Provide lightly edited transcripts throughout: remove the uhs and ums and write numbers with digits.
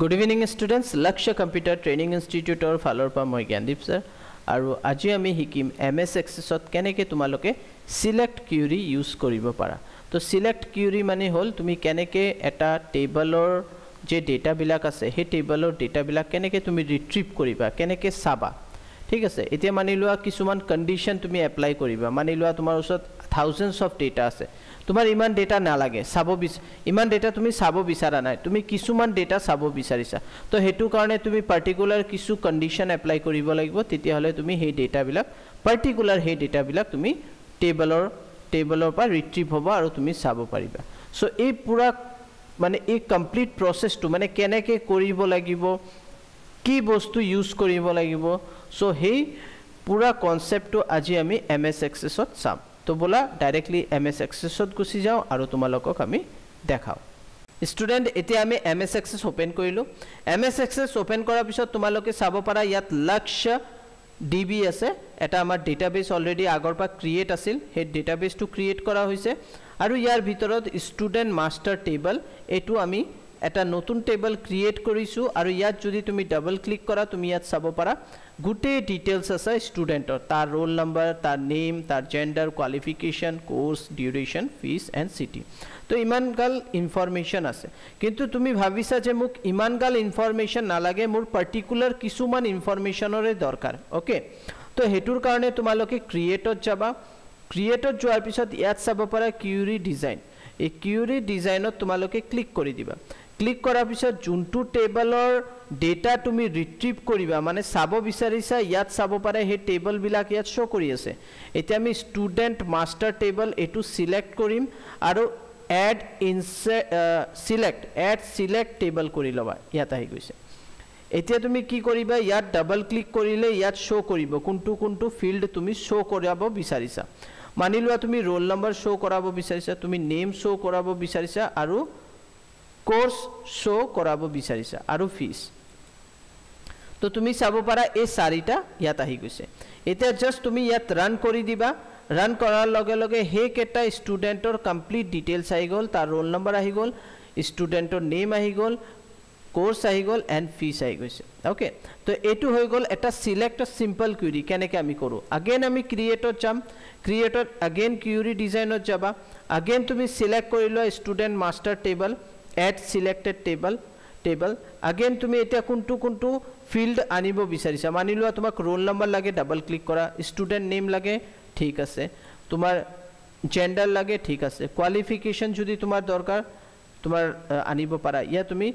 Good evening students, Lakshya Computer Training Institute or Falor pa moi Gyandip sir. Aru aji ami hikim MS Access ot keneke tumaloke select query use koribo para. To select query mane hol tumi keneke eta table or je data bilak ase he table or data bilak keneke tumi retrieve koriba keneke saba. ঠিক আছে এতিয়া মানি লোৱা কিছুমান condition তুমি apply কৰিবা মানি লোৱা তোমাৰ ওচৰত থাউজেন্ডস অফ ডেটা আছে তোমাৰ ইমান ডেটা না লাগে সাব ইমান ডেটা তুমি সাব বিচাৰা নাই তুমি কিছুমান ডেটা সাব বিচাৰিছা তো হেতু কাৰণে তুমি পাৰ্টিকুলাৰ কিছু কন্ডিশন এপ্লাই কৰিব লাগিব তেতিয়া হলে তুমি সেই ডেটা বিলাক পাৰ্টিকুলাৰ সেই ডেটা বিলাক তুমি টেবলৰ পৰা ৰিট্ৰিভ হ'ব আৰু তুমি সাব পাৰিবা সো এই পুৰা মানে এই কমপ্লিট প্ৰসেসটো মানে কেনেকৈ কৰিব লাগিব কি বস্তু ইউজ কৰিব লাগিব সো হেই পুরা কনসেপ্টটো আজি আমি MS Access ত চাম তো বলা ডাইরেক্টলি MS Access ত গুছি যাও আৰু তোমালোকক আমি দেখাও স্টুডেন্ট এতিয়া আমি MS Access ওপেন কৰিলো MS Access ওপেন কৰাৰ পিছত তোমালোকে চাব পাৰা ইয়াত লক্ষ্য DB আছে এটা আমাৰ ডেটাবেস অলৰেডি আগৰ পৰা ক্ৰিয়েট আছিল হে ডেটাবেসটো ক্ৰিয়েট কৰা হৈছে আৰু ইয়াৰ ভিতৰত স্টুডেন্ট মাস্টাৰ টেবল এটো আমি এটা নতুন টেবল ক্ৰিয়েট কৰিছো আৰু ইয়াত যদি তুমি ডাবল ক্লিক কৰা তুমি ইয়াত চাব পাৰা গুটে ডিটেইলস আছে স্টুডেন্টৰ তাৰ ৰোল নম্বৰ তাৰ নেম তাৰ gender qualification course duration fees and city তো ইমানগাল ইনফরমেশন আছে কিন্তু তুমি ভাবিছা যে মোক ইমানগাল ইনফরমেশন না লাগে মোৰ পাৰ্টিকুলাৰ কিছুমান ইনফৰমেশনৰে দৰকাৰ ওকে তো হেতুৰ কাৰণে তোমালোকে ক্ৰিয়েটত যাবা ক্ৰিয়েটত যোৱাৰ পিছত ইয়াত চাব পাৰা কিউৰি ডিজাইন এই কিউৰি ডিজাইনত তোমালোকে ক্লিক কৰি দিবা ক্লিক কৰাৰ পিছত যোনটো টেবলৰ ডেটা তুমি ৰিট্ৰিভ কৰিবা মানে সাব বিচাৰিছা ইয়াত চাব পাৰে হে টেবল বিলাক ইয়াত শো কৰি আছে এতিয়া আমি স্টুডেন্ট মাস্টাৰ টেবল এটো সিলেক্ট কৰিম আৰু এড সিলেক্ট টেবল কৰি লবা ইয়াত আহি গৈছে এতিয়া তুমি কি কৰিবা ইয়াত ডাবল ক্লিক কৰিলে ইয়াত শো কৰিব কোনটো ফিল্ড তুমি শো কৰাব বিচাৰিছা মানি লোৱা তুমি ৰোল নম্বৰ শো কৰাব বিচাৰিছা তুমি নেম শো কৰাব বিচাৰিছা আৰু কোৰ্স শো কৰাব বিচাৰিছা আৰু ফিস তো তুমি চাব পাৰা এই চাৰিটা ইয়াত আহি গৈছে এতিয়া জাস্ট তুমি ইয়াত ৰান কৰি দিবা ৰান কৰাৰ লগে লগে হে কেটা স্টুডেন্টৰ কমপ্লিট ডিটেইলস আহি গল তাৰ ৰোল নম্বৰ আহি গল স্টুডেন্টৰ নেম আহি গল কোর্স আহি গল এন্ড ফিস আহি গৈছে ওকে তো এটো হৈ গল এটা সিলেক্ট সিম্পল কুৱেৰি কেনেকৈ আমি কৰো अगेन আমি ক্ৰিয়েটত যাম ক্ৰিয়েটত अगेन কিউৰি ডিজাইনত যাবা अगेन তুমি সিলেক্ট কৰিলো student master table add selected table again তুমি এটা কোনটো ফিল্ড আনিব বিচাৰিছা মানি লোৱা তোমাক ৰোল নম্বৰ লাগে ডাবল ক্লিক কৰা স্টুডেন্ট নেম লাগে ঠিক আছে তোমাৰ জেন্ডাৰ লাগে ঠিক আছে কোৱালিফিকেশন যদি তোমাৰ দৰকাৰ তোমাৰ আনিব পাৰা ইয়া তুমি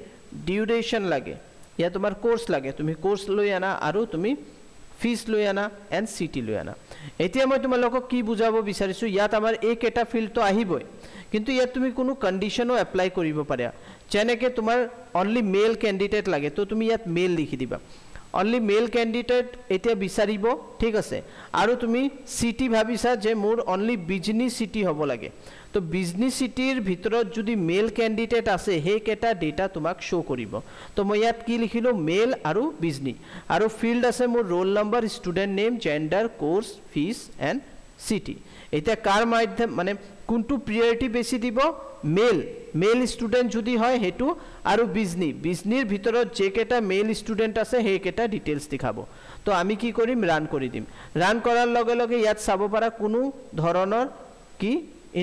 ডিউৰেশন লাগে ইয়া তোমাৰ কোৰ্স লাগে তুমি কোৰ্স লৈ আনা আৰু তুমি ফিস লৈ আনা এন্ড সিটি লৈ আনা এতিয়া মই তোমালোকক কি বুজাব বিচাৰিছো ইয়াত আমাৰ এক এটা ফিল্ড তো আহিবই কিন্তু ইয়াত তুমি কোনো কন্ডিশনও এপ্লাই কৰিব পাৰা যেনেকৈ তোমাৰ অনলি মেল ক্যান্ডিডেট লাগে তো তুমি ইয়াত মেল লিখি দিবা অনলি মেল ক্যান্ডিডেট এতিয়া বিচাৰিব ঠিক আছে আৰু তুমি সিটি ভাবিছা যে মোৰ অনলি বিজনেস সিটি হ'ব লাগে তো বিজনেস সিটিৰ ভিতৰত যদি মেল ক্যান্ডিডেট আছে হে কেটা ডেটা তোমাক শো কৰিব তো মই ইয়াত কি লিখিলো মেল আৰু বিজনেস আৰু ফিল্ড আছে মোৰ roll number student name gender course fees and city এটা কাৰ মাধ্যম মানে কোনটো প্ৰিয়ৰিটি বেছি দিব মেল স্টুডেন্ট যদি হয় হেতু আৰু বিজনিৰ ভিতৰত যে কেটা মেল স্টুডেন্ট আছে হে কেটা ডিটেইলস দেখাব তো আমি কি কৰিম ৰান কৰি দিম ৰান কৰাৰ লগে লগে ইয়াত চাব পাৰা কোনো ধৰণৰ কি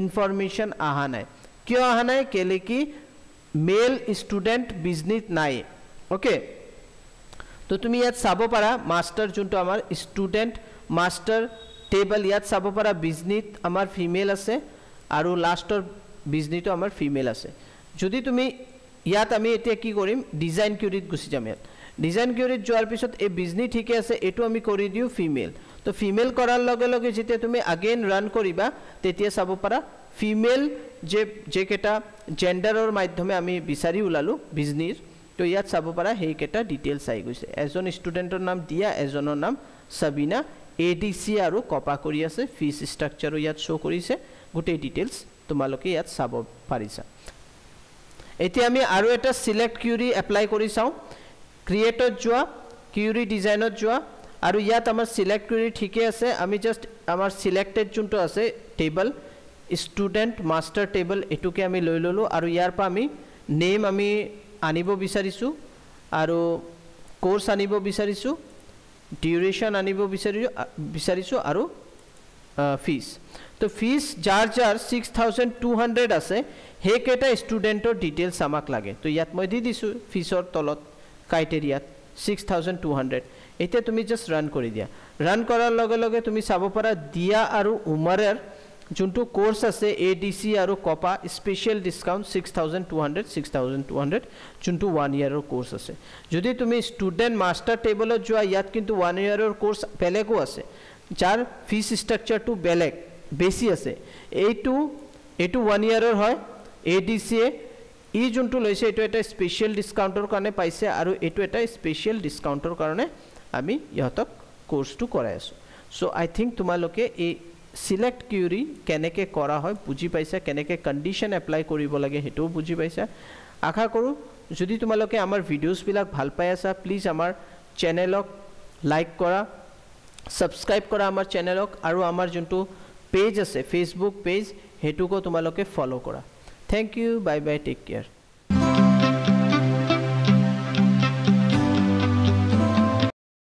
ইনফরমেশন আহা নাই কিয় আহা নাই কেলে কি মেল স্টুডেন্ট বিজনিত নাই ওকে তো তুমি ইয়াত চাব পাৰা মাস্টাৰ যোনটো আমাৰ স্টুডেন্ট মাস্টাৰ টেবল ইয়াত চাব পাৰা বিজনিত আমাৰ ফিমেল আছে আৰু লাষ্টৰ বিজনিটো আমাৰ ফিমেল আছে যদি তুমি ইয়াত আমি এতিয়া কি কৰিম ডিজাইন কিউৰিত গুছি যাম ইয়াত ডিজাইন কিউৰিত যোৱাৰ পিছত এই বিজনি ঠিকে আছে এটো আমি কৰি দিও ফিমেল তো ফিমেল কৰাৰ লগে লগে যেতিয়া তুমি अगेन ৰান কৰিবা তেতিয়া চাব পাৰা ফিমেল যে কেটা জেন্ডাৰৰ মাধ্যমে আমি বিচাৰি উলালো বিজনিৰ তো ইয়াত চাব পাৰা হে কেটা ডিটেইলস আহি গৈছে এজন স্টুডেন্টৰ নাম দিয়া এজনৰ নাম সাবিনা ADC আৰু কপা কৰি আছে ফিস স্ট্ৰাকচাৰ ইয়াত শো কৰিছে গুটে ডিটেইলস তোমালোকে ইয়াত চাব পাৰিছা এতিয়া আমি আৰু এটা সিলেক্ট কিউৰি এপ্লাই কৰি চাও ক্ৰিয়েটত যোৱা কিউৰি ডিজাইনত যোৱা আৰু ইয়াত আমাৰ সিলেক্ট কিউৰি ঠিকে আছে আমি জাস্ট আমাৰ সিলেক্টেড যোনটো আছে টেবল স্টুডেন্ট মাস্টাৰ টেবল এটোকে আমি লৈ ললো আৰু ইয়াৰ পা আমি নেম আমি আনিব বিচাৰিছো আৰু কোৰ্স আনিব বিচাৰিছো ডিউৰেশন আনিব বিচাৰিছো আৰু ফিজ তো ফিজ যাৰ যাৰ 6200 আছে হে কেটা স্টুডেন্টৰ ডিটেইলস আমাক লাগে তো ইয়াত মই দি দিছো ফিজৰ তলত ক্ৰাইটেৰিয়াত 6200 এতিয়া তুমি জাস্ট ৰান কৰি দিয়া ৰান কৰাৰ লগে লগে তুমি চাব পাৰা দিয়া আৰু উমাৰৰ যোনটো কোৰ্স আছে এডিসি আৰু কপা স্পেশাল ডিসকাউন্ট 6200 যোনটো 1 ইয়াৰৰ কোৰ্স আছে যদি তুমি স্টুডেন্ট মাস্টাৰ টেবলত যোৱা ইয়াত কিন্তু 1 ইয়াৰৰ কোৰ্স বেলেগো আছে যাৰ ফিজ স্ট্ৰাকচাৰটো বেলেগ বেছি আছে এইটো 1 ইয়াৰৰ হয় এডিসি ই যোনটো লৈছে এটো এটা স্পেশাল ডিসকাউন্টৰ কাৰণে পাইছে আৰু এটো এটা স্পেশাল ডিসকাউন্টৰ কাৰণে আমি ইহতক কোৰ্সটো কৰাই আছো সো আই থিংক তোমালোকে এই সিলেক্ট কিউৰি কেনেকে কৰা হয় বুজি পাইছা কেনেকে কন্ডিশন এপ্লাই কৰিব লাগে হেটো বুজি পাইছা আশা কৰো যদি তোমালোকে আমাৰ ভিডিওস বিলাক ভাল পাই আছা প্লিজ আমাৰ চেনেলক লাইক কৰা সাবস্ক্ৰাইব কৰা আমাৰ চেনেলক আৰু আমাৰ যোনটো পেজ আছে ফেসবুক পেজ হেতুকো তোমালোকে ফলো কৰা thank you bye bye take care